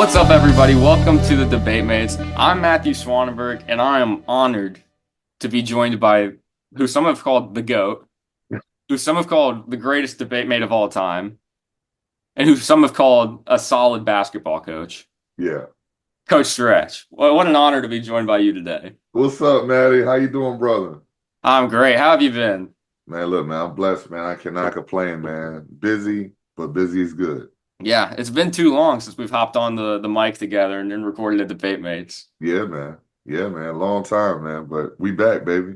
What's up, everybody? Welcome to the Debate Mates. I'm Matthew Swanenberg, and I am honored to be joined by who some have called the GOAT, who some have called the greatest debate mate of all time, and who some have called a solid basketball coach, Yeah. Coach Stretch. Well, what an honor to be joined by you today. What's up, Maddie? How you doing, brother? I'm great. How have you been? Man, look, man, I'm blessed, man. I cannot complain, man. Busy, but busy is good. Yeah, it's been too long since we've hopped on the mic together and recorded a Debate Mates. Yeah, man. Yeah, man. Long time, man. But we back, baby.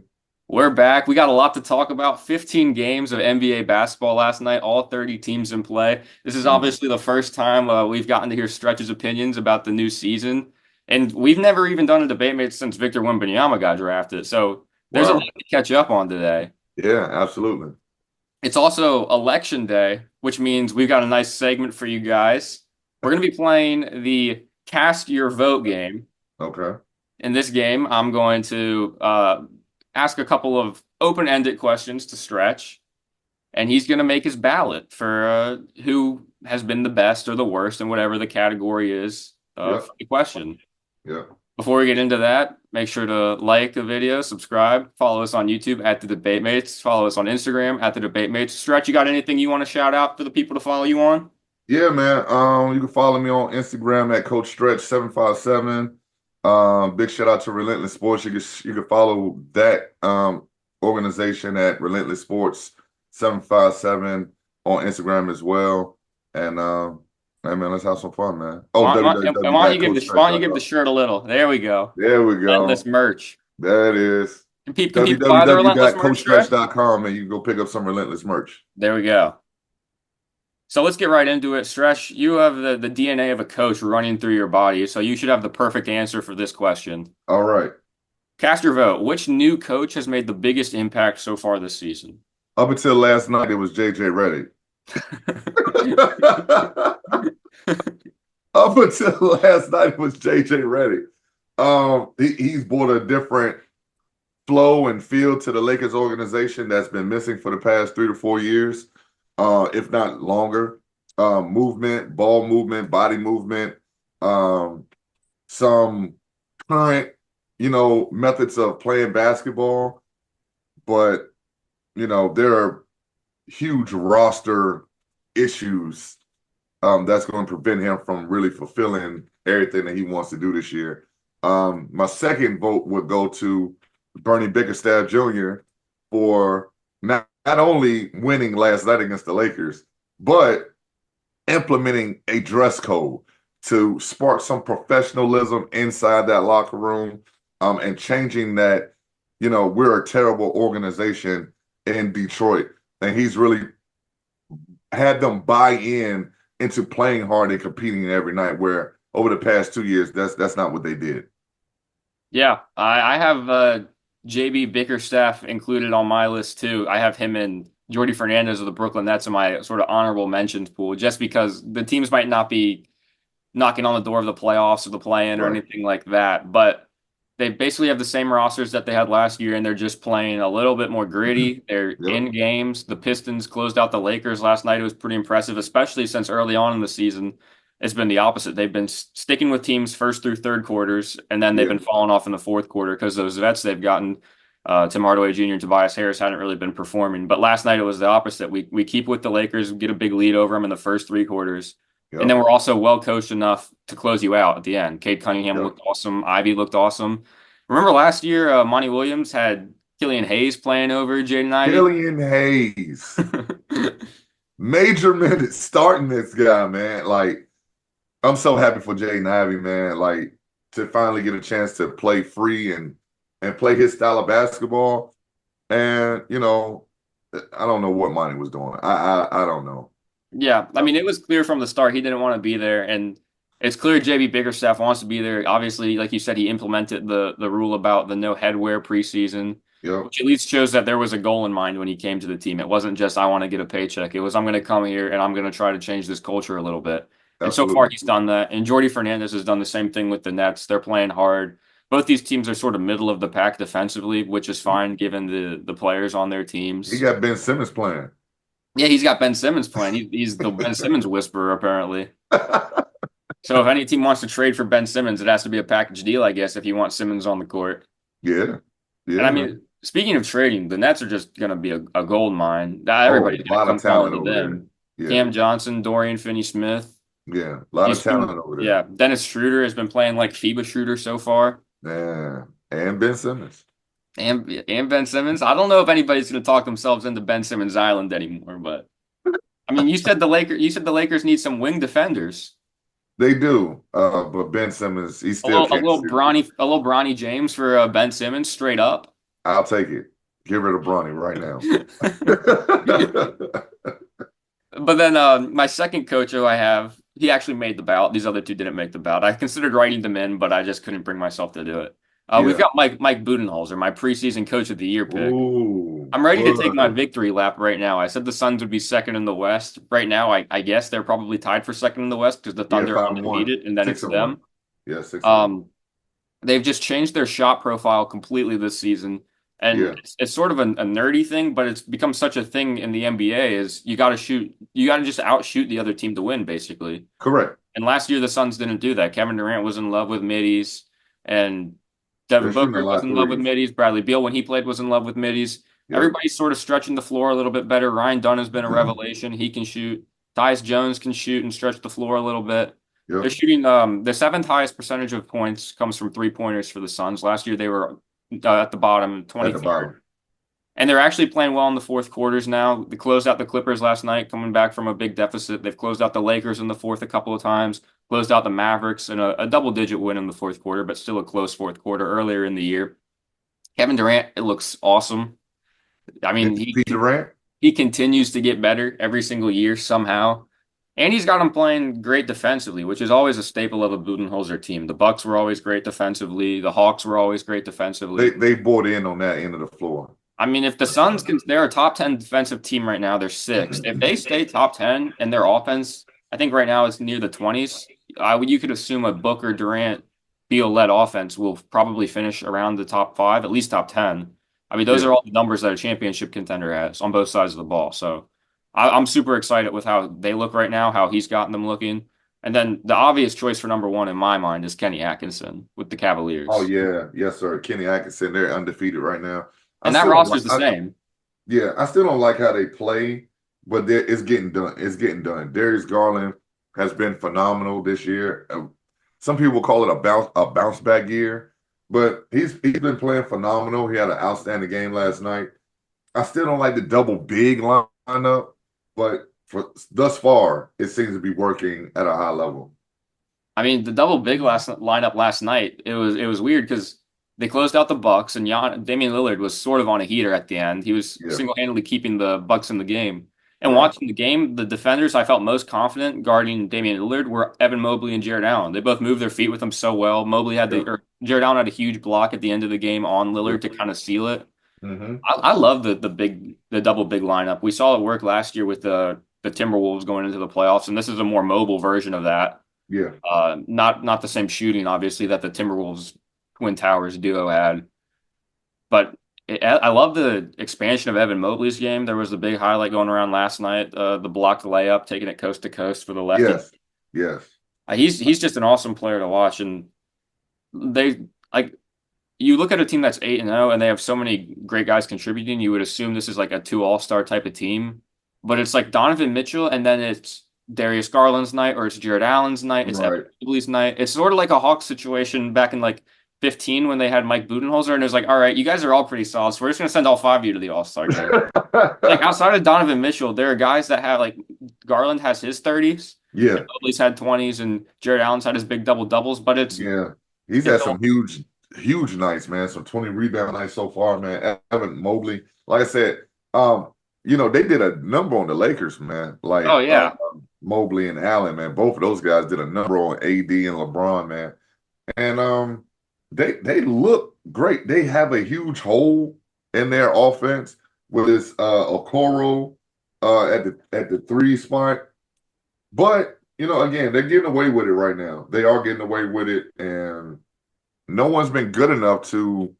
We're back. We got a lot to talk about. 15 games of NBA basketball last night, all 30 teams in play. This is Mm. obviously the first time we've gotten to hear Stretch's opinions about the new season. And we've never even done a debate mate since Victor Wembanyama got drafted. So there's a lot Wow. to catch up on today. Yeah, absolutely. It's also election day, which means we've got a nice segment for you guys. We're going to be playing the Cast Your Vote game. Okay. In this game, I'm going to ask a couple of open-ended questions to Stretch, and he's going to make his ballot for who has been the best or the worst in whatever the category is Yep. for the question. Yep. Before we get into that, make sure to like the video, subscribe, follow us on YouTube at The Debate Mates, follow us on Instagram at The Debate Mates. Stretch, you got anything you want to shout out for the people to follow you on? Yeah, man. You can follow me on Instagram at Coach Stretch 757. Big shout out to Relentless Sports. You can follow that organization at Relentless Sports 757 on Instagram as well. And hey man, let's have some fun, man. Oh, And why don't you give why don't you give the www.coachstretch.com. shirt a little? There we go. There we Relentless go. merch. That is Can people buy the Relentless merch, Stretch? www.coachstretch.com and you can go pick up some Relentless merch. There we go. So let's get right into it. Stretch, you have the DNA of a coach running through your body, so you should have the perfect answer for this question. All right. Cast your vote. Which new coach has made the biggest impact so far this season? Up until last night, it was JJ Redick. Up until last night, it was JJ Redick. He's brought a different flow and feel to the Lakers organization that's been missing for the past 3 to 4 years, if not longer. Movement, ball movement, body movement, some current, methods of playing basketball, but there are huge roster issues that's going to prevent him from really fulfilling everything that he wants to do this year. My second vote would go to Bernie Bickerstaff Jr. for not only winning last night against the Lakers, but implementing a dress code to spark some professionalism inside that locker room, and changing that, we're a terrible organization in Detroit. And he's really had them buy in into playing hard and competing every night, where over the past 2 years, that's not what they did. Yeah, I have JB Bickerstaff included on my list too. I have him and Jordy Fernandez of the Brooklyn Nets in my sort of honorable mentions pool, just because the teams might not be knocking on the door of the playoffs or the play-in or Right. anything like that, but they basically have the same rosters that they had last year, and they're just playing a little bit more gritty. They're Yep. in games. The Pistons closed out the Lakers last night. It was pretty impressive, especially since early on in the season, it's been the opposite. They've been sticking with teams first through third quarters, and then they've Yeah. been falling off in the fourth quarter because those vets they've gotten, Tim Hardaway Jr. and Tobias Harris, hadn't really been performing. But last night it was the opposite. We keep with the Lakers, get a big lead over them in the first three quarters. And then Yep. we're also well coached enough to close you out at the end. Cade Cunningham Yep. looked awesome. Ivy looked awesome. Remember last year, Monty Williams had Killian Hayes playing over Jaden Ivey? Killian Hayes. Major minutes starting this guy, man. Like, I'm so happy for Jaden Ivey, man. Like, to finally get a chance to play free and play his style of basketball. And, I don't know what Monty was doing. I don't know. Yeah, I mean, it was clear from the start he didn't want to be there, and it's clear JB Bickerstaff wants to be there. Obviously, like you said, he implemented the rule about the no headwear preseason, Yep. which at least shows that there was a goal in mind when he came to the team. It wasn't just I want to get a paycheck. It was I'm going to come here and I'm going to try to change this culture a little bit. And so far, Absolutely. he's done that. And Jordy Fernandez has done the same thing with the Nets. They're playing hard. Both these teams are sort of middle of the pack defensively, which is fine given the players on their He teams. got Ben Simmons playing. Yeah, he's got Ben Simmons playing. He's the Ben Simmons whisperer, apparently. So if any team wants to trade for Ben Simmons, it has to be a package deal, I guess, if you want Simmons on the court. Yeah, And I yeah, man. mean, speaking of trading, the Nets are just going to be a gold mine. Oh, Everybody's a going to lot of come calling talent to over there. them. Yeah, Cam Johnson, Dorian Finney-Smith. yeah, a lot You of assume, talent over there. yeah, Dennis Schroeder has been playing like FIBA Schroeder so far. Yeah, and Ben Simmons. And Ben Simmons. I don't know if anybody's going to talk themselves into Ben Simmons Island anymore, but I mean, you said the Lakers need some wing defenders. They do, but Ben Simmons, he still can't shoot. A little Bronny James for Ben Simmons, straight up. I'll take it. Get rid of Bronny right now. But then my second coach who I have, he actually made the ballot. These other two didn't make the ballot. I considered writing them in, but I just couldn't bring myself to do it. We've Yeah. got Mike Budenholzer, my preseason coach of the year pick. Ooh, I'm ready to take my Bud. victory lap right now. I said the Suns would be second in the West. Right now, I guess they're probably tied for second in the West because the Yeah, Thunder are 5-1. undefeated, and then Six it's and one. them. Yeah, 6-1. Um, they've just changed their shot profile completely this season. Yeah, And it's sort of a nerdy thing, but it's become such a thing in the NBA is you got to just outshoot the other team to win, basically. correct. And last year, the Suns didn't do that. Kevin Durant was in love with middies, and They're Devin shooting a Booker lot was of in love with threes. middies. Bradley Beal, when he played, was in love with middies. Yep. Everybody's sort of stretching the floor a little bit better. Ryan Dunn has been a revelation. He can shoot. Tyus Jones can shoot and stretch the floor a little bit. They're Yep. shooting the seventh highest percentage of points comes from three-pointers for the Suns. Last year they were at the bottom, At the 23rd. bottom. And they're actually playing well in the fourth quarters now. They closed out the Clippers last night, coming back from a big deficit. They've closed out the Lakers in the fourth a couple of times, closed out the Mavericks in a double-digit win in the fourth quarter, but still a close fourth quarter earlier in the year. Kevin Durant, it looks awesome. I mean, MVP Durant. he continues to get better every single year somehow. And he's got him playing great defensively, which is always a staple of a Budenholzer team. The Bucks were always great defensively. The Hawks were always great They defensively. they bought in on that end of the floor. I mean, if the Suns can, they're a top 10 defensive team right now. They're sixth. If they stay top 10 and their offense, I think right now it's near the 20s. You could assume a Booker, Durant, Beal led offense will probably finish around the top five, at least top 10. I mean, those Yeah. are all the numbers that a championship contender has on both sides of the ball. So I'm super excited with how they look right now, how he's gotten them looking. And then the obvious choice for number one in my mind is Kenny Atkinson with the Oh Cavaliers. yeah, yes sir. Kenny Atkinson, they're undefeated right now. I And that still don't roster's like. the same. Yeah, I still don't like how they play, but it's getting done. It's getting done. Darius Garland has been phenomenal this year. Some people call it a bounce back year, but he's been playing phenomenal. He had an outstanding game last night. I still don't like the double big lineup, but for thus far, it seems to be working at a high level. I mean, the double big last lineup last night, it was weird because they closed out the Bucks and Damian Lillard was sort of on a heater at the end. He was Yeah, single-handedly keeping the Bucks in the game. And right. watching the game, the defenders I felt most confident guarding Damian Lillard were Evan Mobley and Jared Allen. They both moved their feet with him so well. Yep, Jared Allen had a huge block at the end of the game on yep. Lillard to kind of seal it. Hmm. I love the double big lineup. We saw it work last year with the Timberwolves going into the playoffs, and this is a more mobile version of that. Yeah. Not the same shooting, obviously, that the Timberwolves Twin Towers duo had, but I love the expansion of Evan Mobley's game. There was a big highlight going around last night, the blocked layup, taking it coast to coast for the lefty. Yes. Yes. He's just an awesome player to watch, and they like you look at a team that's 8-0 and they have so many great guys contributing, you would assume this is like a two all-star type of team. But it's like Donovan Mitchell and then it's Darius Garland's night or it's Jared Allen's night, it's Evan Right. Mobley's night. It's sort of like a Hawks situation back in like 15 when they had Mike Budenholzer and it was like, all right, you guys are all pretty solid, so we're just gonna send all five of you to the All-Star game. Like outside of Donovan Mitchell, there are guys that have like Garland has his 30s, and Yeah. Mobley's had 20s, and Jared Allen's had his big double doubles, but Yeah. He's it's had some huge nights, man. Some 20 rebound nights so far, man. Evan Mobley, like I said, they did a number on the Lakers, man. Like oh yeah. Mobley and Allen, man. Both of those guys did a number on AD and LeBron, man. And they look great. They have a huge hole in their offense with this Okoro at the three spot. But again, they're getting away with it right now. They are getting away with it, and no one's been good enough to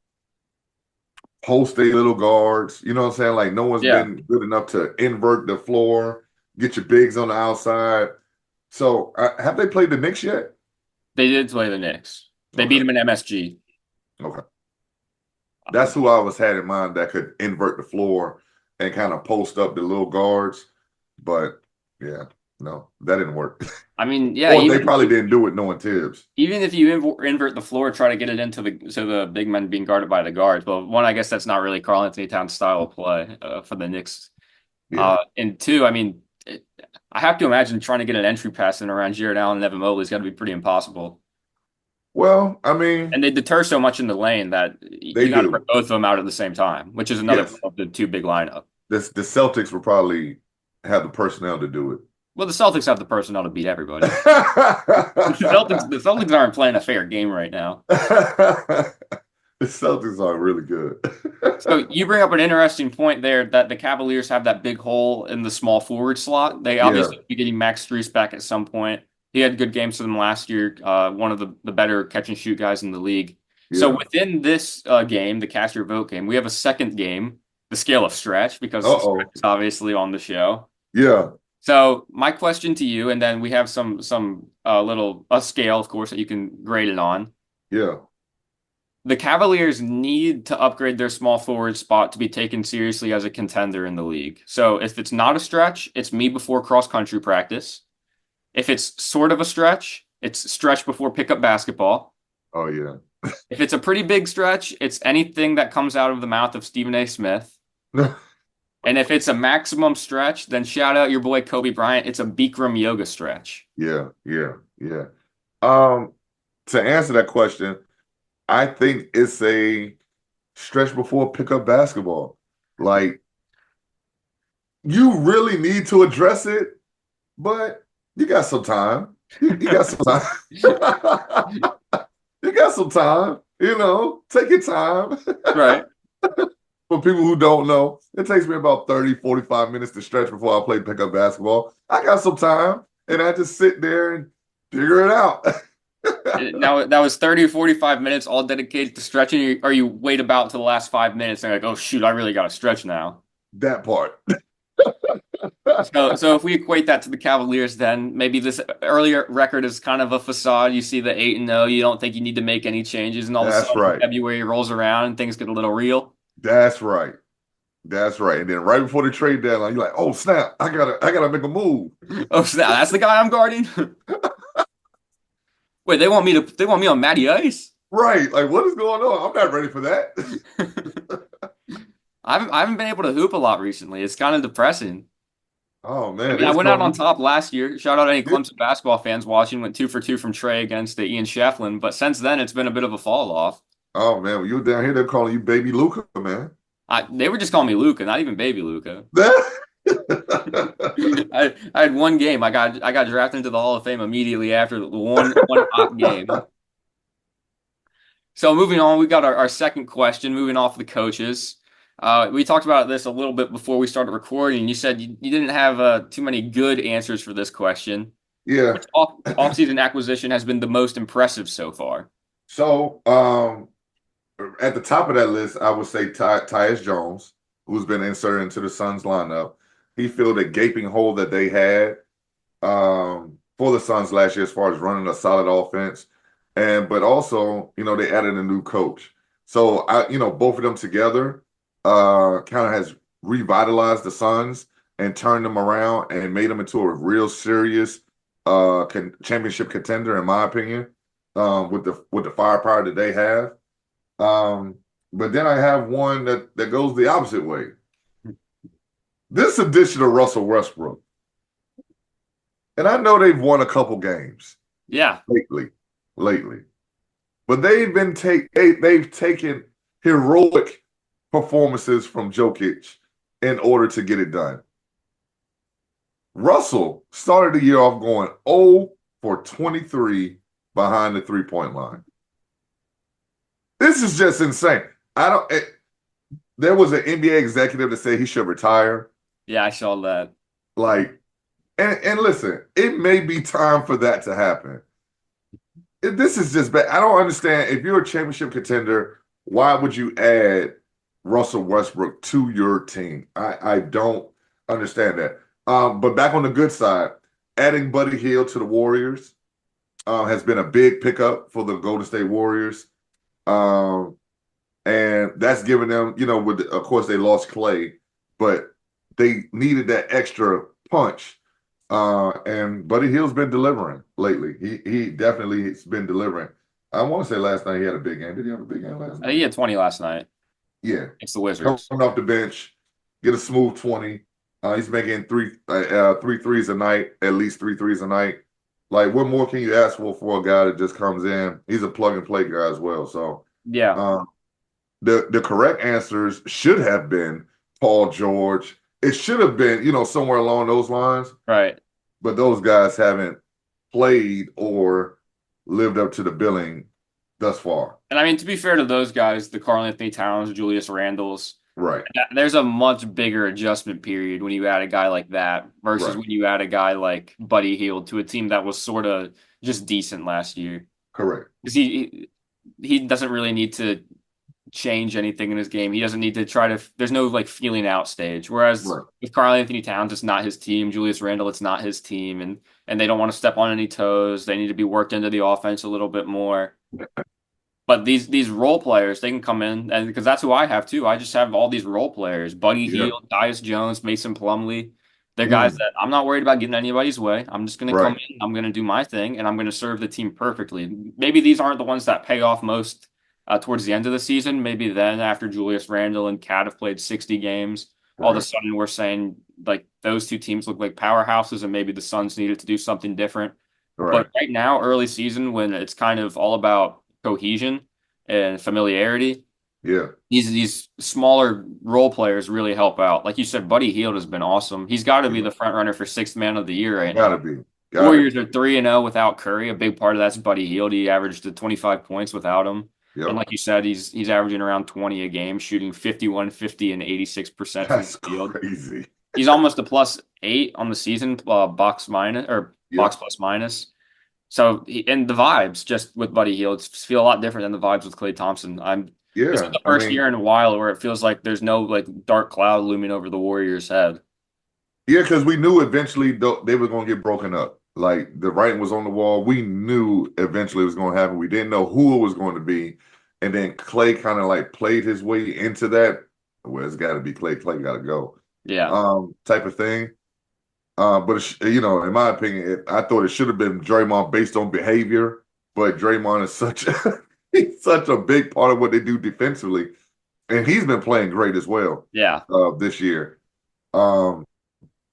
post their little guards. You know what I'm saying? Like no one's Yeah. been good enough to invert the floor, get your bigs on the outside. So have they played the Knicks yet? They did play the Knicks. They beat Okay. them in MSG. Okay. That's who I was had in mind that could invert the floor and kind of post up the little guards. But yeah, no, that didn't work. I mean, yeah, Or they probably didn't do it knowing Tibbs. even if you invert the floor, try to get it into the big men being guarded by the guards. Well, one, I guess that's not really Karl Anthony Towns' style of play for the Knicks. Yeah. And two, I mean, I have to imagine trying to get an entry pass in around Jared Allen and Evan Mobley's got to be pretty impossible. Well, I mean, And they deter so much in the lane that they you got to bring do. both of them out at the same time, which is another Yes. part of the two big lineup. The Celtics will probably have the personnel to do Well, the Celtics have the personnel to beat everybody. The it. Celtics aren't playing a fair game right now. The Celtics are really good. So you bring up an interesting point there that the Cavaliers have that big hole in the small forward slot. They Yeah, obviously will be getting Max Strus back at some point. He had good games for them last year. One of the better catch and shoot guys in the league. So yeah. within this game, the cast your vote game, we have a second game, the scale of stretch, because stretch Uh-oh. is obviously on the show. Yeah, So my question to you, and then we have some little a scale, of course, that you can grade it on. yeah. The Cavaliers need to upgrade their small forward spot to be taken seriously as a contender in the league. So if it's not a stretch, it's me before cross country practice. If it's sort of a stretch, it's stretch before pickup basketball. Oh, yeah. If it's a pretty big stretch, it's anything that comes out of the mouth of Stephen A. Smith. And if it's a maximum stretch, then shout out your boy Kobe Bryant. It's a Bikram yoga stretch. Yeah, yeah, yeah. Um, to answer that question, I think it's a stretch before pickup basketball. Like, you really need to address it, but you got some time. You got some time. You got some time, take your time. Right. For people who don't know, it takes me about 30, 45 minutes to stretch before I play pickup basketball. I got some time, and I just sit there and figure it out. Now that was 30 or 45 minutes all dedicated to stretching, or you wait about to the last 5 minutes and like, oh shoot, I really got to stretch now. That part. So if we equate that to the Cavaliers, then maybe this earlier record is kind of a facade. You see the 8-0, you don't think you need to make any changes, and all of a That's sudden right. February rolls around and things get a little real. That's right. That's right. And then right before the trade deadline, you're like, oh snap, I gotta make a move. Oh snap, that's the guy I'm guarding. Wait, they want me on Matty Ice? Right. Like, what is going on? I'm not ready for that. I haven't been able to hoop a lot recently. It's kind of depressing. Oh I man, mean, I it's went out on coming. top last year. Shout out any Clemson basketball fans watching. Went 2 for 2 from Trey against Ian Shefflin. But since then, it's been a bit of a fall off. Oh man, when you were down here, they're calling you baby Luca, man. They were just calling me Luca, not even Baby Luca. That I had one game. I got drafted into the Hall of Fame immediately after the one hot game. So moving on, we got our second question. Moving off the coaches, we talked about this a little bit before we started recording. You said you didn't have too many good answers for this question. yeah. Which off-season acquisition has been the most impressive so far? So at the top of that list, I would say Tyus Jones, who's been inserted into the Suns lineup. He filled a gaping hole that they had for the Suns last year as far as running a solid offense. But also, they added a new coach. So both of them together kind of has revitalized the Suns and turned them around and made them into a real serious championship contender, in my opinion, with the firepower that they have. But then I have one that goes the opposite way. This edition of Russell Westbrook, and I know they've won a couple games Yeah, lately, but they've taken heroic performances from Jokic in order to get it done. Russell started the year off going 0 for 23 behind the 3-point line. This is just insane. There was an NBA executive that said he should retire. yeah, I saw that. Like, and listen, it may be time for that to happen. This is just bad. I don't understand. If you're a championship contender, why would you add Russell Westbrook to your team? I don't understand that. But back on the good side, adding Buddy Hield to the Warriors has been a big pickup for the Golden State Warriors. Um, and that's given them, of course they lost Clay, but they needed that extra punch. And Buddy Hield's been delivering lately. He definitely has been delivering. I want to say last night he had a big game. Did he have a big game last I think night? he had 20 last night. Yeah, It's the coming Wizards. off the bench, get a smooth 20. He's making three threes a night, at least three threes a night. Like, what more can you ask for a guy that just comes in? He's a plug and play guy as well. So, Yeah, um, the correct answers should have been Paul George. It should have been, somewhere along those lines. right. But those guys haven't played or lived up to the billing thus far. And I mean, to be fair to those guys, the Karl Anthony Towns, Julius Randles, Right, there's a much bigger adjustment period when you add a guy like that versus right, when you add a guy like Buddy Hield to a team that was sort of just decent last year. correct. Because he doesn't really need to change anything in his game. He doesn't need to try to. There's no like feeling out stage. Whereas Right, with Karl Anthony Towns, it's not his team. Julius Randle, it's not his team, and they don't want to step on any toes. They need to be worked into the offense a little bit more. But these role players, they can come in, and because that's who I have too. I just have all these role players: Buddy yeah. Hield, Tyus Jones, Mason Plumlee. They're guys Mm, that I'm not worried about getting anybody's way. I'm just going to come right, in, I'm going to do my thing, and I'm going to serve the team perfectly. Maybe these aren't the ones that pay off most towards the end of the season. Maybe then after Julius Randle and Cat have played 60 games, all of a right, sudden we're saying like those two teams look like powerhouses, and maybe the Suns needed to do something different. right. But right now, early season, when it's kind of all about cohesion and familiarity, Yeah, these smaller role players really help out. Like you said, Buddy Hield has been awesome. He's got to be yeah. the front runner for sixth man of the year right Gotta now. be, gotta Warriors be. are 3-0 without Curry. A big part of that's Buddy Hield. He averaged 25 points without him. And Yep. like you said, he's averaging around 20 a game, shooting 51, 50, and 86% from the That's field. crazy. He's almost a +8 on the season, box minus or box Yep. plus minus. So and the vibes just with Buddy Hield feel a lot different than the vibes with Klay Thompson. This is Yeah. the I first year mean, in a while where it feels like there's no like dark cloud looming over the Warriors' head. yeah, because we knew eventually they were going to get broken up. Like the writing was on the wall. We knew eventually it was going to happen. We didn't know who it was going to be. And then Clay kind of like played his way into that. Well, it's got to be Clay. Clay got to go. Yeah, Type of thing. But in my opinion, I thought it should have been Draymond based on behavior. But Draymond is he's such a big part of what they do defensively, and he's been playing great as well yeah, this year. Um,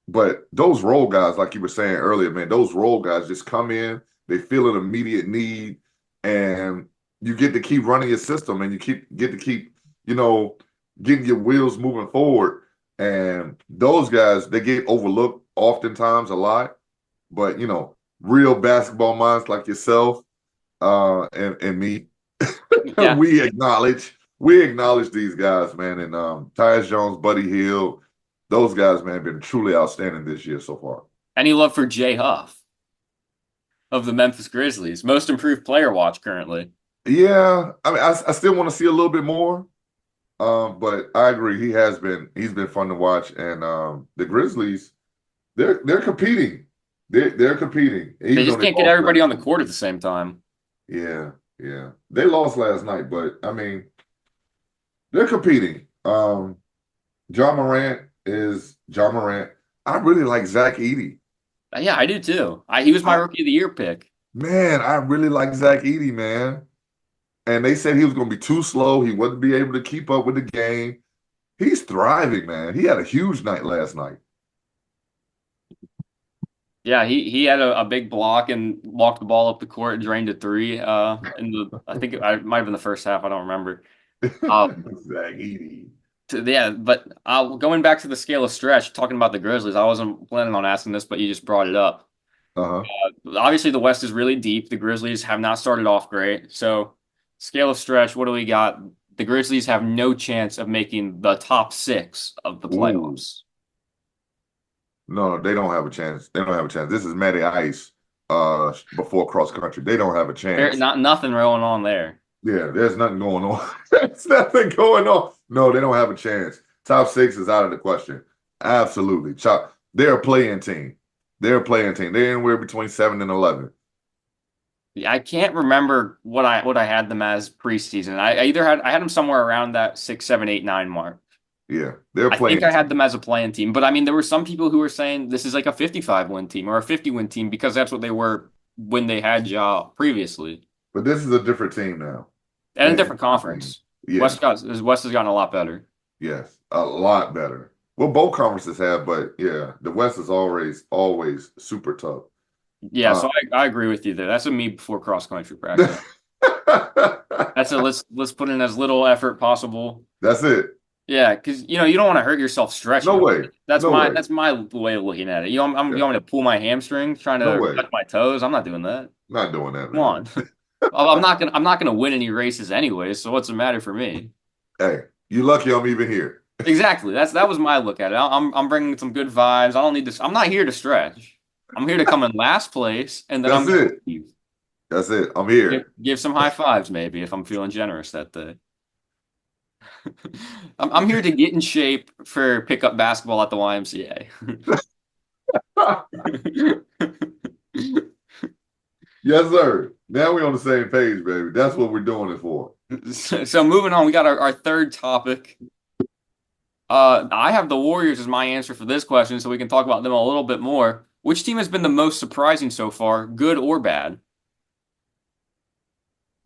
but those role guys, like you were saying earlier, man, those role guys just come in, they feel an immediate need, and you get to keep running your system, and get to keep, getting your wheels moving forward. And those guys, they get overlooked oftentimes a lot, but real basketball minds like yourself, and me, yeah. we acknowledge these guys, man. And Tyus Jones, Buddy Hield, those guys, man, have been truly outstanding this year so far. Any love for Jay Huff of the Memphis Grizzlies, most improved player watch currently. Yeah, I mean, I still want to see a little bit more, but I agree he's been fun to watch, and the Grizzlies, they're competing, they're competing, They even though just they can't get lost everybody last on the night. court at the same time. Yeah, yeah, they lost last night, but I mean, they're competing. John Morant. I really like Zach Edey. Yeah, I do too. He was my I, rookie of the year pick. man, I really like Zach Edey, man. And they said he was going to be too slow. He wouldn't be able to keep up with the game. He's thriving, man. He had a huge night last night. Yeah, he had a big block and walked the ball up the court and drained a three. In the I think it might have been the first half. I don't remember. Uh, Zach Edey. yeah, but going back to the scale of stretch, talking about the Grizzlies, I wasn't planning on asking this, but you just brought it up. Uh-huh. Obviously, the West is really deep. The Grizzlies have not started off great. So, scale of stretch, what do we got? The Grizzlies have no chance of making the top six of the Ooh. playoffs. No, they don't have a chance. They don't have a chance. This is Matty Ice before cross country. They don't have a There, chance. not nothing going on there. Yeah, there's nothing going on. There's nothing going on. No, they don't have a chance. Top six is out of the question. Absolutely. They're a play-in team. They're a playing team. They're anywhere between 7 and 11. Yeah, I can't remember what I had them as preseason. I either had them somewhere around that 6, 7, 8, 9 mark. Yeah, they're a I think playing I had team. them as a playing team, but I mean, there were some people who were saying this is like a 55 win team or a 50 win team because that's what they were when they had Ja previously, But this is a different team now. and a And different conference. yeah, West has gotten a lot better. yes, a lot better. Well, both conferences have, but yeah, the West is always super tough. Yeah, Uh, so I agree with you there. That's a me before cross country practice. That's a let's put in as little effort possible. that's it. Yeah, because you don't want to hurt yourself No stretching. way. That's No my way. that's my way of looking at it. You Yeah, want me to pull my hamstring trying no to way. touch my toes? I'm not doing that. Not doing that, Come man. on. I'm not gonna win any races anyway, so what's the matter for me? Hey, you lucky I'm even here. Exactly. That was my look at it. I'm bringing some good vibes. I don't need to. I'm not here to stretch. I'm here to come in last place, and then I'm That's gonna it. leave. That's it. I'm Give, here. give some high fives maybe if I'm feeling generous that day. I'm here to get in shape for pickup basketball at the YMCA. Yes, sir. Now we're on the same page, baby. That's what we're doing it for. So moving on, we got our third topic. I have the Warriors as my answer for this question, so we can talk about them a little bit more. Which team has been the most surprising so far, good or bad?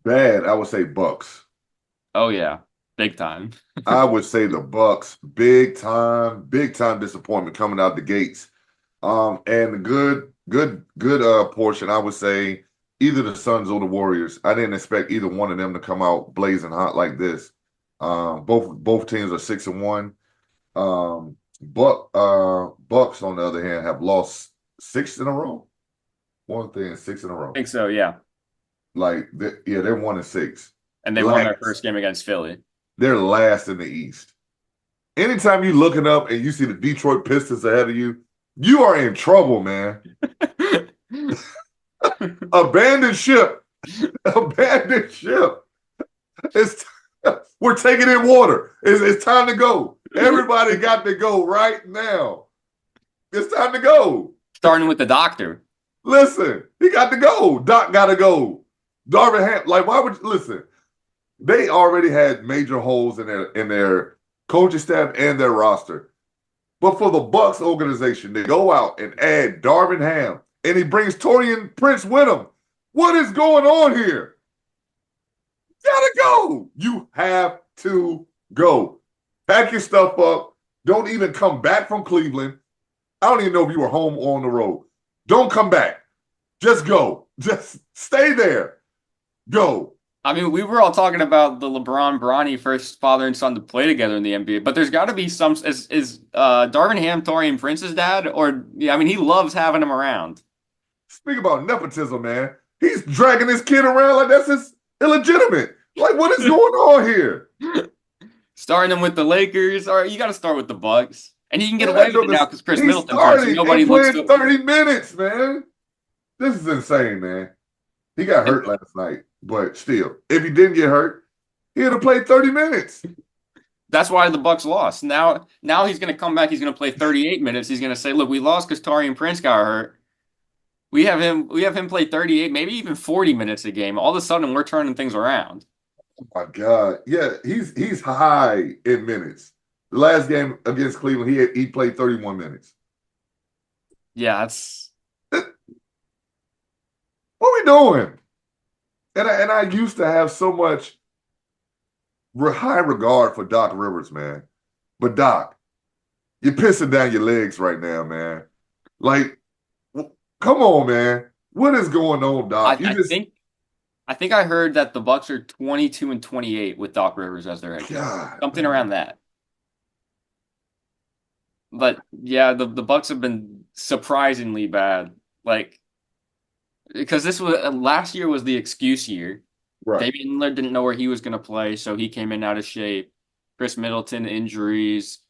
Bad, I would say Bucks. Oh yeah, big time. I would say the Bucks. Big time disappointment coming out the gates. And the good portion, I would say either the Suns or the Warriors. I didn't expect either one of them to come out blazing hot like this. Both teams are 6-1. Bucks on the other hand have lost six in a row. One thing, six in a I row. think so, yeah. Yeah, they're 1-6. And they won their Last. first game against Philly. They're last in the East. Anytime you looking up and you see the Detroit Pistons ahead of you, you are in trouble, man. Abandoned ship. Abandoned ship. It's we're taking in water. It's time to go. Everybody got to go right now. It's time to go. Starting with the doctor. Listen, he got to go. Doc got to go. Darvin Ham, like, why would you listen? They already had major holes in their coaching staff and their roster. But for the Bucks organization to go out and add Darvin Ham and he brings Torian Prince with him, what is going on here? You gotta go. You have to go. Pack your stuff up. Don't even come back from Cleveland. I don't even know if you were home or on the road. Don't come back. Just go. Just stay there. Go. I mean, we were all talking about the LeBron Bronny first father and son to play together in the NBA, but there's got to be some. Is Darvin Ham Torian Prince's dad? Or yeah, I mean, he loves having him around. Speak about nepotism, man. He's dragging his kid around like that's his illegitimate. Like, what is going on here? Starting him with the Lakers, or you got to start with the Bucks, and he can get Man, away that with it joke now is because Chris he's Middleton's hurt, so starting nobody and looks playing to. 30 minutes, man. This is insane, man. He got And hurt last night, but still, if he didn't get hurt, he'd have played 30 minutes. that's why the Bucks lost. Now he's going to come back. He's going to play 38 minutes. He's going to say, "Look, we lost because Tarian Prince got hurt. We have him play 38, maybe even 40 minutes a game. All of a sudden, we're turning things around." Oh my God. Yeah, he's high in minutes. The last game against Cleveland, he played 31 minutes. Yeah, that's What are we doing? And I used to have so much high regard for Doc Rivers, man. But Doc, you're pissing down your legs right now, man. Like, come on, man. What is going on, I, Doc? You I just think I think I heard that the Bucks are 22 and 28 with Doc Rivers as their head coach. God, Something man. around that. But yeah, the Bucks have been surprisingly bad. Like because this was last year was the excuse year. Right. Damian Lillard didn't know where he was going to play, so he came in out of shape. Chris Middleton injuries,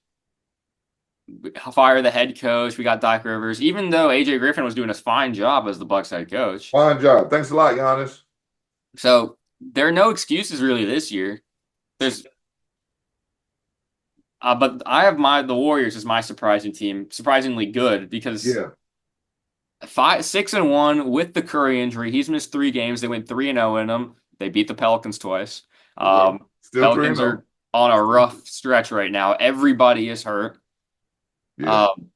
fire the head coach. We got Doc Rivers, even though AJ Griffin was doing a fine job as the Bucks head coach. Fine job. Thanks a lot, Giannis. So there are no excuses really this year. There's, but I have the Warriors as my surprising team, surprisingly good because Yeah. 6-1 with the Curry injury. He's missed 3 games. They went 3-0 in them. They beat the Pelicans twice. Okay. Still 3 and Pelicans 0. are on a Still, rough stretch right now. Everybody is hurt. yeah. Um,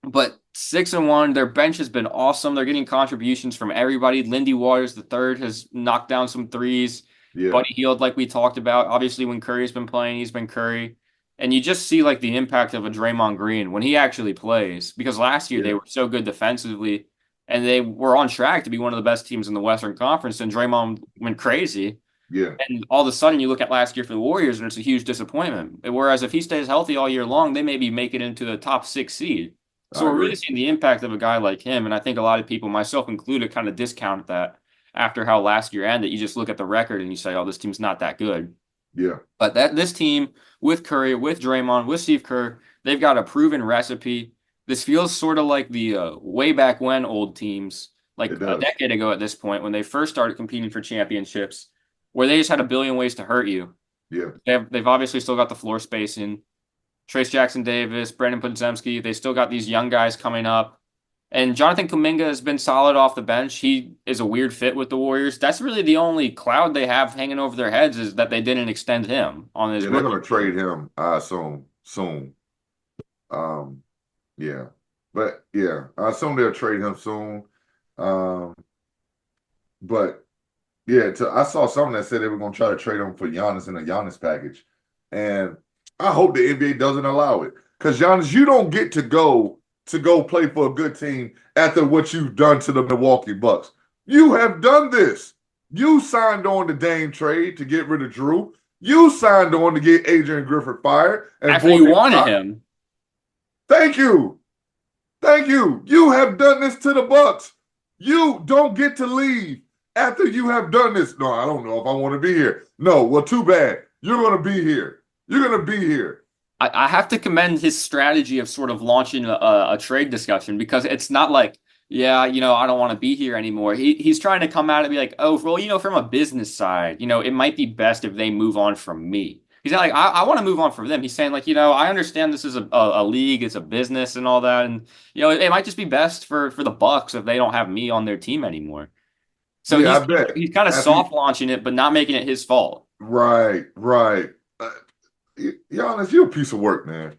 but 6-1, their bench has been awesome. They're getting contributions from everybody. Lindy Waters the third has knocked down some threes. Yeah. Buddy Hield, like we talked about. Obviously, when Curry's been playing, he's been Curry. And you just see like the impact of a Draymond Green when he actually plays. Because last year they Yeah. were so good defensively and they were on track to be one of the best teams in the Western Conference. And Draymond went crazy. Yeah. And all of a sudden, you look at last year for the Warriors, and it's a huge disappointment. Whereas if he stays healthy all year long, they maybe make it into the top 6 seed. So I we're agree. really seeing the impact of a guy like him. And I think a lot of people, myself included, kind of discount that after how last year ended. You just look at the record and you say, oh, this team's not that good. Yeah. But this team with Curry, with Draymond, with Steve Kerr, they've got a proven recipe. This feels sort of like the way back when old teams, like It a does. decade ago at this point, when they first started competing for championships, where they just had a billion ways to hurt you. Yeah. They've obviously still got the floor spacing. Trace Jackson Davis, Brandon Podziemski, they still got these young guys coming up. And Jonathan Kuminga has been solid off the bench. He is a weird fit with the Warriors. That's really the only cloud they have hanging over their heads is that they didn't extend him on his Yeah. They're rookie gonna deal. trade him, I assume, soon. Um, yeah. But yeah, I assume they'll trade him soon. Um, but yeah, I saw something that said they were gonna try to trade him for Giannis in a Giannis package. And I hope the NBA doesn't allow it. Because Giannis, you don't get to go play for a good team after what you've done to the Milwaukee Bucks. You have done this. You signed on the Dame trade to get rid of Drew. You signed on to get Adrian Griffith fired and After you void. wanted him, Thank you. Thank you. You have done this to the Bucks. You don't get to leave after you have done this. No, I don't know if I want to be here. No, well, too bad. You're going to be here. You're going to be here. I have to commend his strategy of sort of launching a trade discussion because it's not like, yeah, I don't want to be here anymore. He's trying to come out and be like, oh, well, from a business side, it might be best if they move on from me. He's not like, I want to move on from them. He's saying like, I understand this is a league, it's a business and all that. And, it might just be best for the Bucks if they don't have me on their team anymore. So Yeah, he's I bet. he's kind of After soft launching it, but not making it his fault. right, right. Giannis, you're a piece of work, man.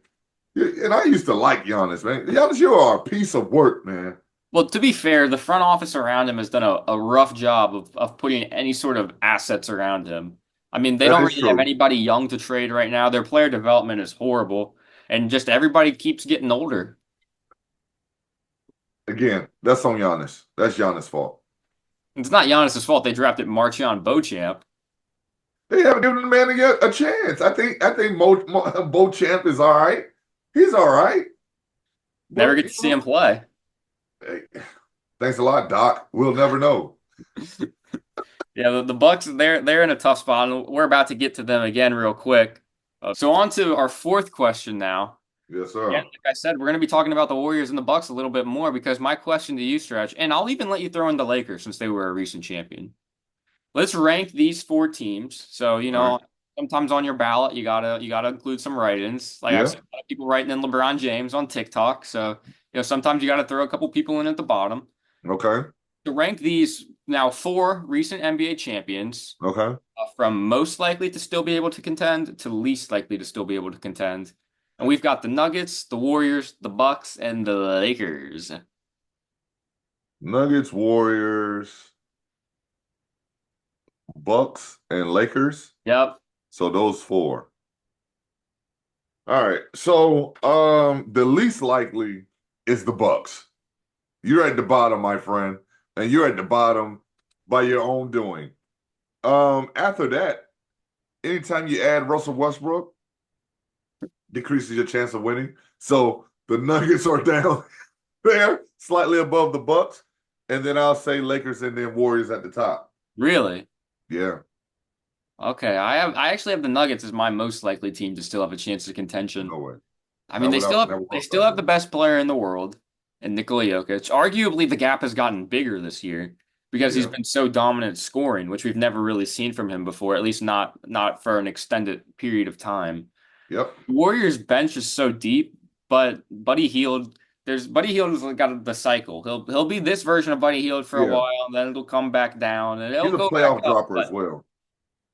And I used to like Giannis, man. Giannis, you are a piece of work, man. Well, to be fair, the front office around him has done a rough job of putting any sort of assets around him. I mean, they That don't is really have true. anybody young to trade right now. Their player development is horrible, and just everybody keeps getting older. Again, that's on Giannis. That's Giannis' fault. It's not Giannis's fault they drafted Marcion Beauchamp. They haven't given the man a chance. I think Beauchamp is all right. He's all right. Never But get to see him play. hey, thanks a lot, Doc. We'll never know. Yeah, the Bucks they're in a tough spot, and we're about to get to them again real quick. So on to our fourth question now. Yes, Again, sir. like I said, we're going to be talking about the Warriors and the Bucks a little bit more because my question to you, Stretch, and I'll even let you throw in the Lakers since they were a recent champion. Let's rank these 4 teams. So, All right. sometimes on your ballot you gotta include some write-ins. Like I've Yeah. seen a lot of people writing in LeBron James on TikTok. So, sometimes you gotta throw a couple people in at the bottom. Okay. To rank these now 4 recent NBA champions, Okay. from most likely to still be able to contend to least likely to still be able to contend. And we've got the Nuggets, the Warriors, the Bucks, and the Lakers. Nuggets, Warriors, Bucks, and Lakers. Yep. So those four. All right. So the least likely is the Bucks. You're at the bottom, my friend, and you're at the bottom by your own doing. After that, anytime you add Russell Westbrook, decreases your chance of winning. So the Nuggets are down there, slightly above the Bucks, and then I'll say Lakers and then Warriors at the top. Really? Yeah, Okay. I actually have the Nuggets as my most likely team to still have a chance of contention. no way. I mean, Not they still without have never they worked still out have there. the best player in the world, and Nikola Jokic. Arguably, the gap has gotten bigger this year because he's Yeah. been so dominant scoring, which we've never really seen from him before, at least not for an extended period of time. Yep. The Warriors bench is so deep, but Buddy Hield there's Buddy Hield's got the cycle. He'll be this version of Buddy Hield for a Yeah, while, and then it'll come back down, and he's it'll a go back playoff up. dropper as But well.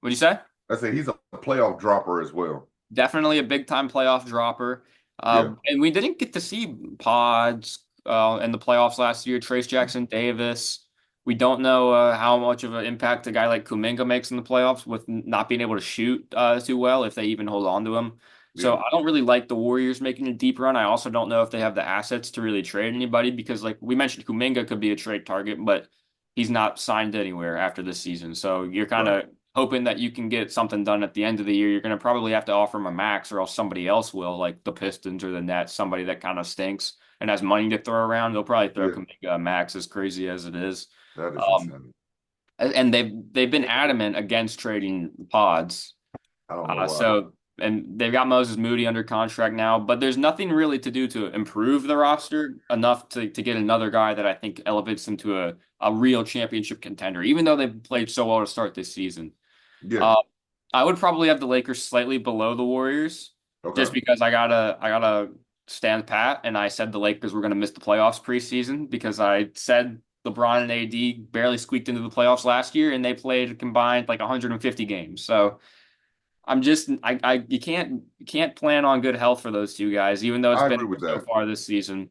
what'd you say? I say he's a playoff dropper as well. Definitely a big time playoff dropper. Yeah, And we didn't get to see Pods in the playoffs last year. Trace Jackson Davis. We don't know how much of an impact a guy like Kuminga makes in the playoffs with not being able to shoot too well if they even hold on to him. So yeah, I don't really like the Warriors making a deep run. I also don't know if they have the assets to really trade anybody because, like we mentioned, Kuminga could be a trade target, but he's not signed anywhere after this season. So you're kind right. of hoping that you can get something done at the end of the year. You're going to probably have to offer him a max, or else somebody else will, like the Pistons or the Nets, somebody that kind of stinks and has money to throw around. They'll probably throw Yeah, Kuminga a max, as crazy as it is. that is Um, insane. and they've been adamant against trading Pods. I don't know Uh, why. so and they've got Moses Moody under contract now, but there's nothing really to do to improve the roster enough to get another guy that I think elevates them to a real championship contender, even though they've played so well to start this season. Yeah, Uh, I would probably have the Lakers slightly below the Warriors, just okay. because I gotta stand pat, and I said the Lakers were gonna miss the playoffs preseason because I said LeBron and AD barely squeaked into the playoffs last year, and they played combined like 150 games. So I'm just I you can't plan on good health for those two guys, even though it's I been agree with so that. far this season.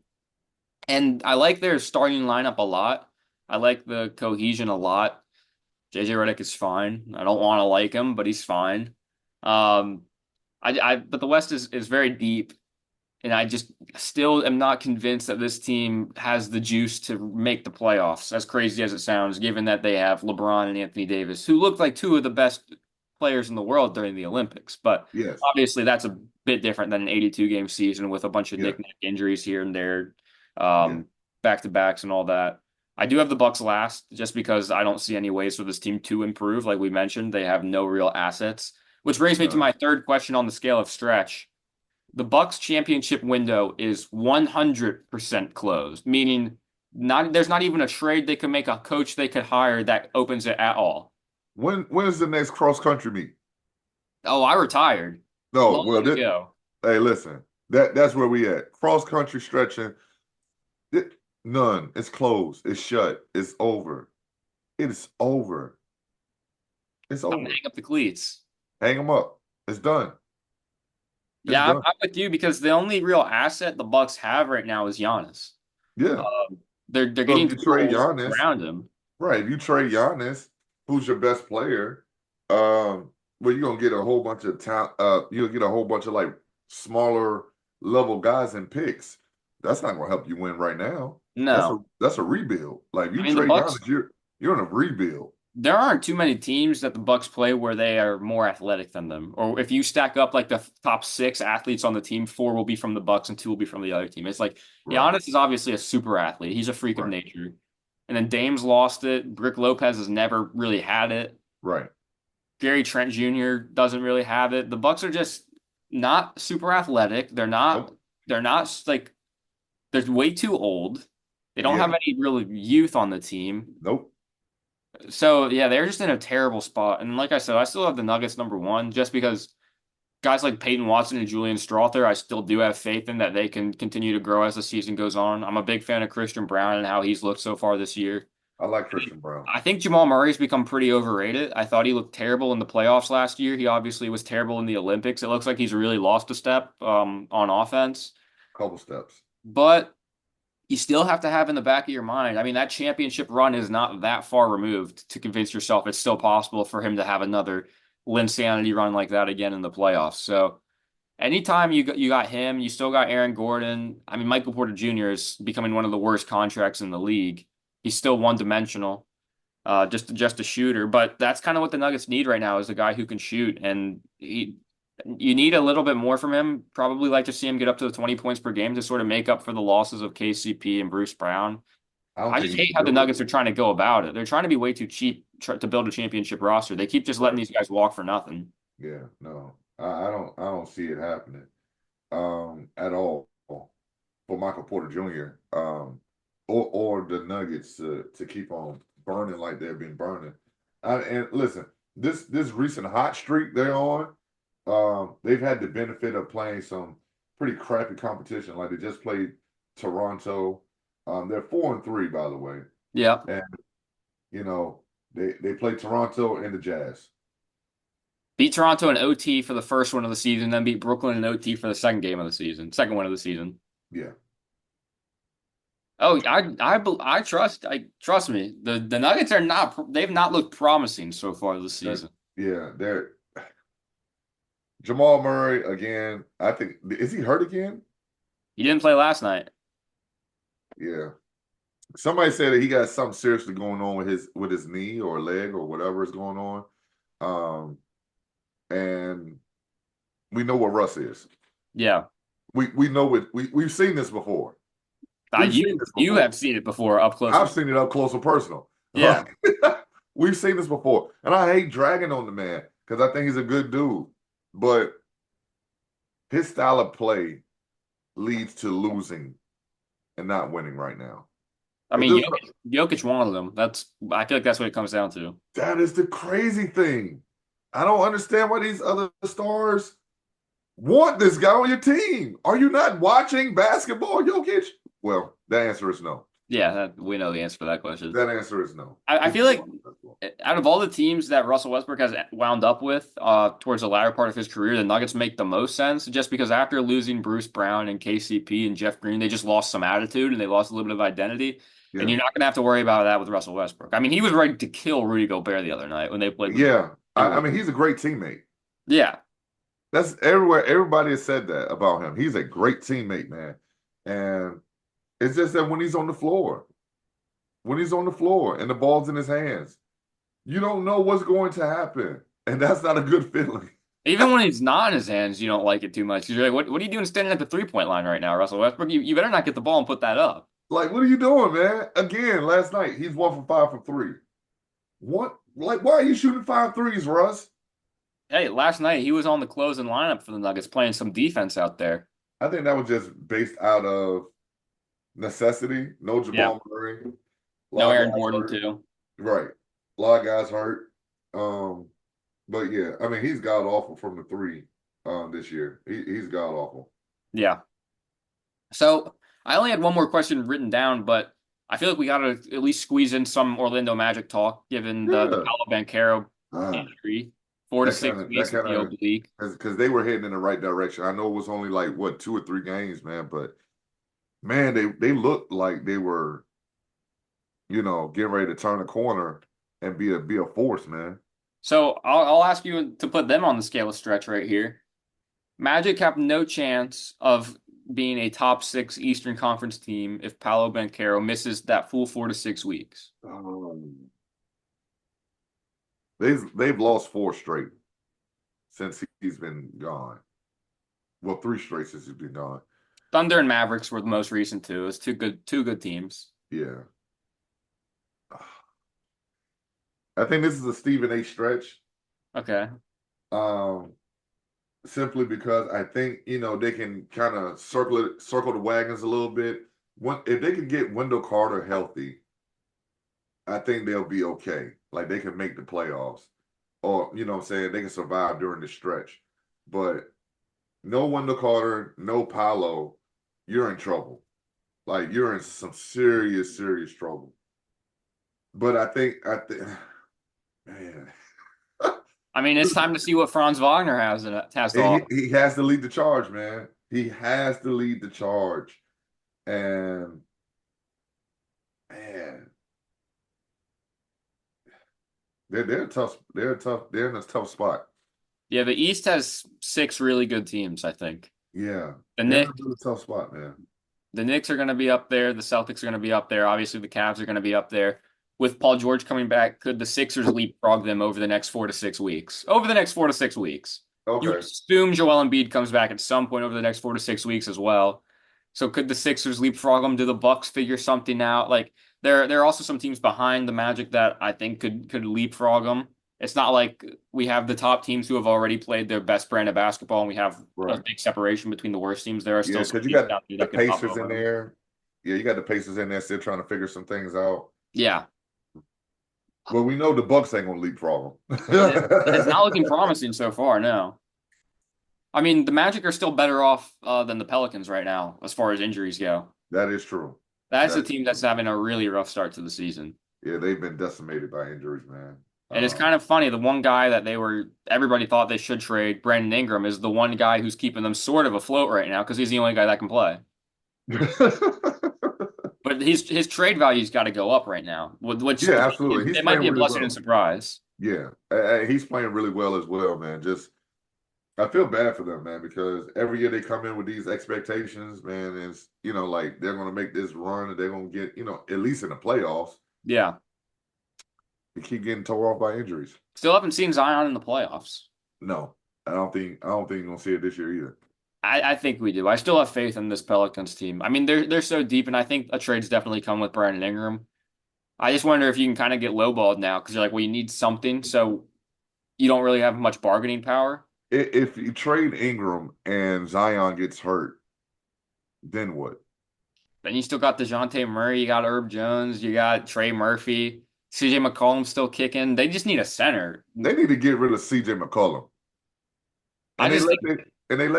And I like their starting lineup a lot. I like the cohesion a lot. JJ Redick is fine. I don't want to like him, but he's fine. Um, but the West is very deep, and I just still am not convinced that this team has the juice to make the playoffs. As crazy as it sounds, given that they have LeBron and Anthony Davis, who look like two of the best players in the world during the Olympics. But Yes. obviously, that's a bit different than an 82 game season with a bunch of Yeah. knick-knack injuries here and there, Yeah. back to backs and all that. I do have the Bucks last just because I don't see any ways for this team to improve. Like we mentioned, they have no real assets, which brings me to None. my third question on the scale of stretch. The Bucks championship window is 100% closed, meaning there's not even a trade they could make, a coach they could hire that opens it at all. When is the next cross country meet? Oh, I retired No, long well, ago. hey, listen, that's where we at. Cross country stretching, it, none. It's closed. It's shut. It's over. It is over. It's Time to over. hang up the cleats. Hang them up. It's done. It's Yeah, I'm, done. I'm with you because the only real asset the Bucks have right now is Giannis. Yeah. Um, they're So getting if you trade tools Giannis, around him. right? If you trade Giannis, who's your best player? Well, you're gonna get a whole bunch of talent. You'll get a whole bunch of like smaller level guys and picks. That's not gonna help you win right now. No, That's a rebuild. Like if I you mean the trade Bucks. Giannis, you're in a rebuild. There aren't too many teams that the Bucks play where they are more athletic than them. Or if you stack up like the top six athletes on the team, four will be from the Bucks and two will be from the other team. It's like Right, Giannis is obviously a super athlete. He's a freak of right, nature. And then Dame's lost it. Brick Lopez has never really had it. right. Gary Trent Jr. doesn't really have it. The Bucks are just not super athletic. Nope. They're not like they're way too old. They don't have Yeah. any real youth on the team. Nope. So yeah, they're just in a terrible spot. And like I said, I still have the Nuggets number one just because guys like Peyton Watson and Julian Strawther, I still do have faith in that they can continue to grow as the season goes on. I'm a big fan of Christian Brown and how he's looked so far this year. I like Christian Brown. I think Jamal Murray's become pretty overrated. I thought he looked terrible in the playoffs last year. He obviously was terrible in the Olympics. It looks like he's really lost a step on offense. Couple steps. But you still have to have in the back of your mind. I mean, that championship run is not that far removed to convince yourself it's still possible for him to have another Linsanity run like that again in the playoffs. So anytime you got him, you still got Aaron Gordon. I mean, Michael Porter Jr. is becoming one of the worst contracts in the league. He's still one dimensional, just a shooter. But that's kind of what the Nuggets need right now is a guy who can shoot, and you need a little bit more from him. Probably like to see him get up to the 20 points per game to sort of make up for the losses of KCP and Bruce Brown. I don't I think just he hate can how the do it. Nuggets are trying to go about it. They're trying to be way too cheap to build a championship roster. They keep just letting Right. these guys walk for nothing. Yeah. No. I don't see it happening. At all for Michael Porter Jr. Or the Nuggets to keep on burning like they've been burning. And listen, this recent hot streak they're on, they've had the benefit of playing some pretty crappy competition. Like they just played Toronto. They're 4-3, by the way. Yeah. And you know, they play Toronto and the Jazz. Beat Toronto in OT for the first one of the season, then beat Brooklyn in OT for the second game of the season, second one of the season. Yeah. Oh, I trust me. The Nuggets are not they've not looked promising so far this That, season. yeah, they're Jamal Murray again. I think is he hurt again? He didn't play last night. Yeah. Somebody said that he got something seriously going on with his knee or leg or whatever is going on. Um, and we know what Russ is. Yeah. We know we've seen this before. We've seen You this you before. have seen it before up close and I've seen it up close and personal. yeah. We've seen this before. And I hate dragging on the man because I think he's a good dude. But his style of play leads to losing and not winning right now. I It mean, does Jokic wanted them. I feel like that's what it comes down to. That is the crazy thing. I don't understand why these other stars want this guy on your team. Are you not watching basketball, Jokic? Well, the answer is no. Yeah, we know the answer for that question. That answer is no. I feel like out of all the teams that Russell Westbrook has wound up with towards the latter part of his career, the Nuggets make the most sense just because after losing Bruce Brown and KCP and Jeff Green, they just lost some attitude and they lost a little bit of identity. And Yeah. you're not going to have to worry about that with Russell Westbrook. I mean, he was ready to kill Rudy Gobert the other night when they played the Yeah. I Timberwolves. mean, he's a great teammate. Yeah. That's everywhere. Everybody has said that about him. He's a great teammate, man. And it's just that when he's on the floor and the ball's in his hands, you don't know what's going to happen. And that's not a good feeling. Even when he's not in his hands, you don't like it too much. You're like, what are you doing standing at the 3-point line right now, Russell Westbrook? You better not get the ball and put that up. Like, what are you doing, man? Again, last night, he's 1 for 5 from three. What? Like, why are you shooting 5 threes, Russ? Hey, last night he was on the closing lineup for the Nuggets playing some defense out there. I think that was just based out of necessity. No Yeah. Jamal Murray. A No lot of Aaron guys Gordon, hurt. too. Right. A lot of guys hurt. But yeah, I mean, he's god awful from the three this year. He's god awful. Yeah. So I only had one more question written down, but I feel like we got to at least squeeze in some Orlando Magic talk given the Yeah. Paolo Banchero Uh, injury. 4 to 6 that weeks with kind the of oblique. because they were heading in the right direction. I know it was only like what 2 or 3 games, man, but man, they looked like they were, getting ready to turn a corner and be a force, man. So I'll ask you to put them on the scale of stretch right here. Magic have no chance of being a top 6 Eastern Conference team if Paolo Banchero misses that full 4 to 6 weeks. They've lost 4 straight since he's been gone. Well, 3 straight since he's been gone. Thunder and Mavericks were the most recent two. It's two good teams. Yeah. I think this is a Stephen A stretch. Okay. Um, Simply because I think, they can kind of circle the wagons a little bit. If they can get Wendell Carter healthy, I think they'll be okay. Like they can make the playoffs. Or, what I'm saying, they can survive during the stretch. But no Wendell Carter, no Paolo, you're in trouble. Like you're in some serious, serious trouble. But man, I mean, it's time to see what Franz Wagner has to he, offer. he has to lead the charge, man. He has to lead the charge. And man, they're tough. They're tough. They're in a tough spot. Yeah, the East has 6 really good teams, I think. Yeah, The they're in a Knicks, really tough spot, man. the Knicks are going to be up there. The Celtics are going to be up there. Obviously, the Cavs are going to be up there. With Paul George coming back, could the Sixers leapfrog them over the next 4 to 6 weeks? Over the next 4 to 6 weeks. You would Okay. assume Joel Embiid comes back at some point over the next 4 to 6 weeks as well. So could the Sixers leapfrog them? Do the Bucks figure something out? Like there are also some teams behind the Magic that I think could leapfrog them. It's not like we have the top teams who have already played their best brand of basketball and we have a Right. big separation between the worst teams. There are Yeah, still some because you teams got out there the that could hop Pacers over in them. there. Yeah, you got the Pacers in there still trying to figure some things out. Yeah. Well, we know the Bucks ain't gonna leapfrog them. It's not looking promising so far, no. I mean, the Magic are still better off than the Pelicans right now as far as injuries go. That is true. That's a That team that's having a really rough start to the season. yeah, they've been decimated by injuries, man. And it's kind of funny, the one guy that everybody thought they should trade, Brandon Ingram, is the one guy who's keeping them sort of afloat right now because he's the only guy that can play. But his trade value's got to go up right now, which Yeah, absolutely. He's it might playing be a really blessing and well. surprise. Yeah, he's playing really well as well, man. Just I feel bad for them, man, because every year they come in with these expectations, man. And it's, like they're going to make this run and they're going to get, at least in the playoffs. Yeah. They keep getting tore off by injuries. Still haven't seen Zion in the playoffs. No, I don't think you're going to see it this year either. I think we do. I still have faith in this Pelicans team. I mean, they're so deep, and I think a trade's definitely come with Brandon Ingram. I just wonder if you can kind of get lowballed now because you're like, well, you need something, so you don't really have much bargaining power. If you trade Ingram and Zion gets hurt, then what? Then you still got DeJounte Murray, you got Herb Jones, you got Trey Murphy, CJ McCollum still kicking. They just need a center. They need to get rid of CJ McCollum. I And they just let think,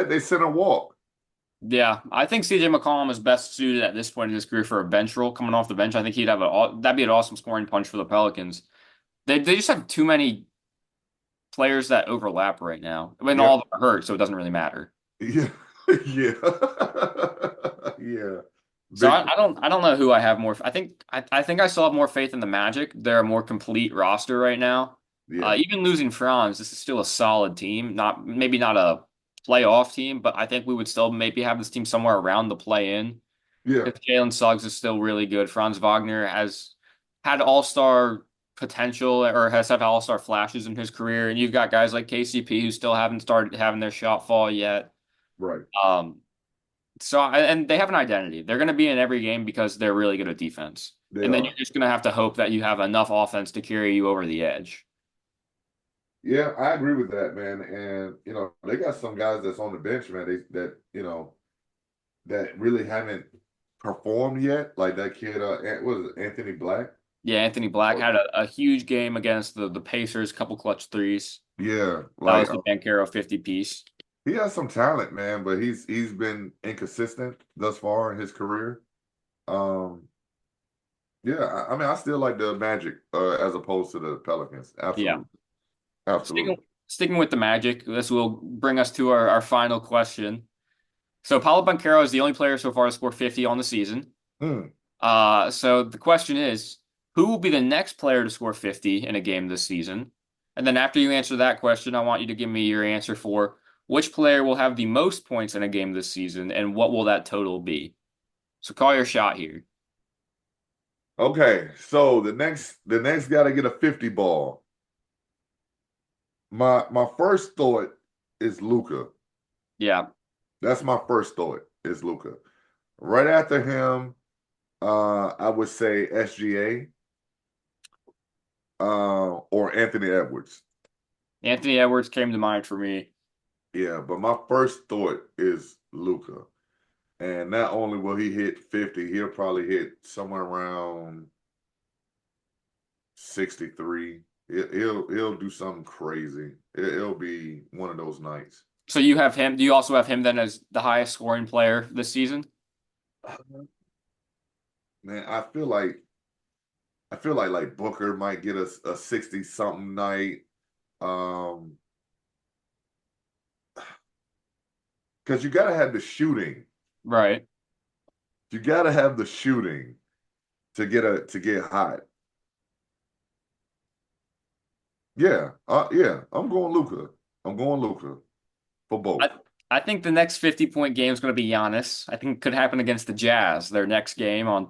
their center walk. yeah, I think CJ McCollum is best suited at this point in his career for a bench role coming off the bench. I think that'd be an awesome scoring punch for the Pelicans. They just have too many players that overlap right now. I mean, all Yep. of them are hurt, so it doesn't really matter. Yeah. Yeah. Yeah. So Big I don't know who I have more. I think I still have more faith in the Magic. They're a more complete roster right now. yeah. Even losing Franz, this is still a solid team. Not maybe not a playoff team, but I think we would still maybe have this team somewhere around the play-in. Yeah. Because Jalen Suggs is still really good. Franz Wagner has had all-star potential or has had all-star flashes in his career, and you've got guys like KCP who still haven't started having their shot fall yet. Right. Um, and they have an identity. They're going to be in every game because they're really good at defense. They And then you're are. just going to have to hope that you have enough offense to carry you over the edge. Yeah, I agree with that, man. And they got some guys that's on the bench, man. That really haven't performed yet. Like that kid, what is it, Anthony Black? Yeah, Anthony Black had a huge game against the Pacers, couple clutch threes. Yeah, That like was the Bankero 50 piece. he has some talent, man, but he's been inconsistent thus far in his career. Um, yeah, I mean, I still like the Magic as opposed to the Pelicans. Yeah. Absolutely, Sticking, absolutely. sticking with the Magic, this will bring us to our final question. So Paulo Banchero is the only player so far to score 50 on the season. Hmm. So the question is, who will be the next player to score 50 in a game this season? And then after you answer that question, I want you to give me your answer for which player will have the most points in a game this season and what will that total be? So call your shot here. Okay, so the next got to get a 50 ball. My first thought is Luca. Yeah. That's my first thought is Luca. Right after him, I would say SGA or Anthony Edwards. Anthony Edwards came to mind for me. Yeah, but my first thought is Luca. And not only will he hit 50, he'll probably hit somewhere around 63. He'll do something crazy. It'll be one of those nights. So you have him. Do you also have him then as the highest scoring player this season? Man, I feel like Booker might get a 60 something night. Um, because you gotta have the shooting. Right. You gotta have the shooting to get hot. Yeah, yeah. I'm going Luca for I both. I think the next 50-point game is going to be Giannis. I think it could happen against the Jazz, their next game on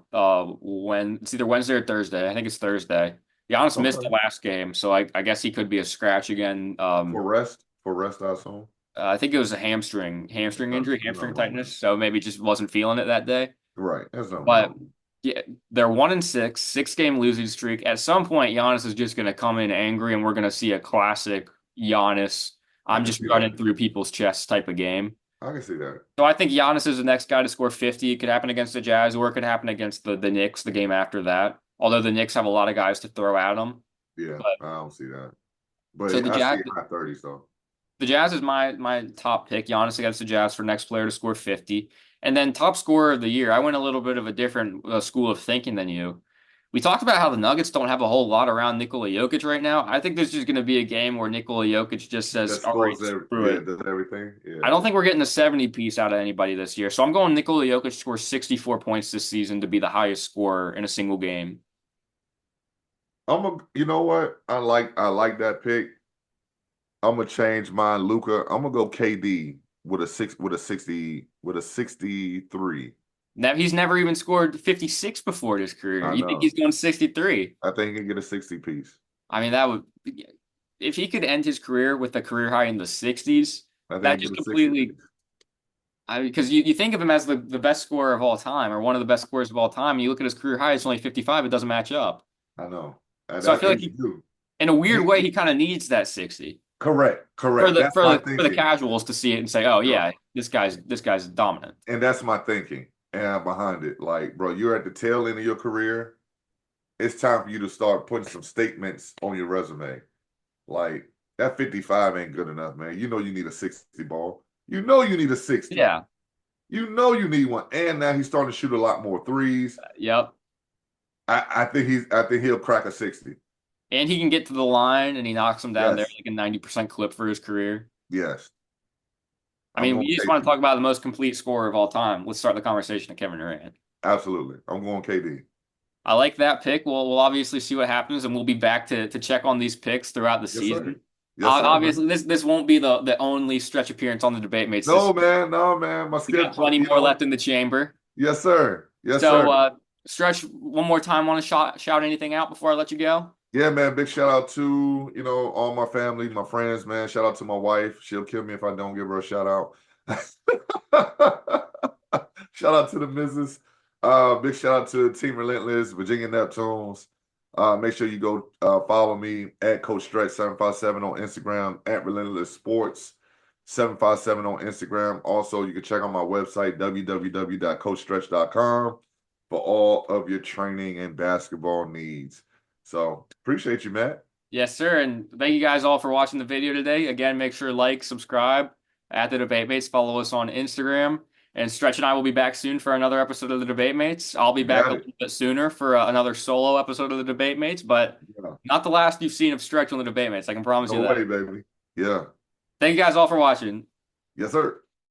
when it's either Wednesday or Thursday. I think it's Thursday. Giannis missed the Okay. last game, so I guess he could be a scratch again. For rest, I assume. I think it was a hamstring There's injury, nothing hamstring wrong with it. tightness, so maybe just wasn't feeling it that day. Right. There's nothing But wrong. yeah, they're 1-6, 6 game losing streak. At some point, Giannis is just going to come in angry, and we're going to see a classic Giannis. I I'm can just see running that. through people's chests type of game. I can see that. So I think Giannis is the next guy to score 50. It could happen against the Jazz, or it could happen against the Knicks the game after that. Although the Knicks have a lot of guys to throw at them. Yeah, But I don't see that. so But I see high 30s though. the Jazz is my top pick. Giannis against the Jazz for next player to score 50. And then top scorer of the year, I went a little bit of a different school of thinking than you. We talked about how the Nuggets don't have a whole lot around Nikola Jokic right now. I think there's just going to be a game where Nikola Jokic just says, That all right, scores screw yeah, it. does everything. I Yeah. don't think we're getting a 70 piece out of anybody this year. So I'm going Nikola Jokic scores 64 points this season to be the highest scorer in a single game. You know what? I like that pick. I'm gonna change mine, Luca. I'm gonna go KD with a 63. Now, he's never even scored 56 before in his career. I You think he's know. going 63? I think he can get a 60 piece. I mean, that would, if he could end his career with a career high in the 60s, I think he that can just get a 60 completely, piece. because you think of him as the best scorer of all time or one of the best scorers of all time. And you look at his career high, it's only 55. It doesn't match up. I know. So I feel like He's due. in a weird He, way, he kind of needs that 60 correct, for correct. the That's my for the thinking. casuals to see it and say, oh Yeah. yeah, this guy's dominant. And that's my thinking and behind it. Like, bro, you're at the tail end of your career. It's time for you to start putting some statements on your resume. Like, that 55 ain't good enough, man. You know you need a 60 ball. You know you need a 60. Yeah. You know you need one. And now he's starting to shoot a lot more threes. Yep. I think he'll crack a 60. And he can get to the line and he knocks them down there Yes. like a 90% clip for his career. Yes. I I'm mean, going we just want to KD. talk about the most complete scorer of all time. Let's start the conversation at Kevin Durant. Absolutely. I'm going KD. I like that pick. We'll obviously see what happens, and we'll be back to check on these picks throughout the Yes, sir. season. Yes, sir, man. Obviously, this won't be the only stretch appearance on the debate mates this No, season. man. No, man. My We got schedule, plenty more left in the chamber. yes, sir. Yes, So, sir. Stretch, one more time, want to shout anything out before I let you go? Yeah, man. Big shout out to, all my family, my friends, man. Shout out to my wife. She'll kill me if I don't give her a shout out. Shout out to the missus. Big shout out to Team Relentless, Virginia Neptunes. Make sure you go follow me at Coach Stretch 757 on Instagram, at Relentless Sports 757 on Instagram. Also, you can check out my website, www.coachstretch.com, for all of your training and basketball needs. So appreciate you, Matt. Yes, sir. And thank you guys all for watching the video today. Again, make sure to like, subscribe at the Debate Mates. Follow us on Instagram. And Stretch and I will be back soon for another episode of the Debate Mates. I'll be You back a got it. little bit sooner for another solo episode of the Debate Mates, but Yeah. not the last you've seen of Stretch on the Debate Mates. I can promise you No way, that. baby. Yeah. Thank you guys all for watching. Yes, sir.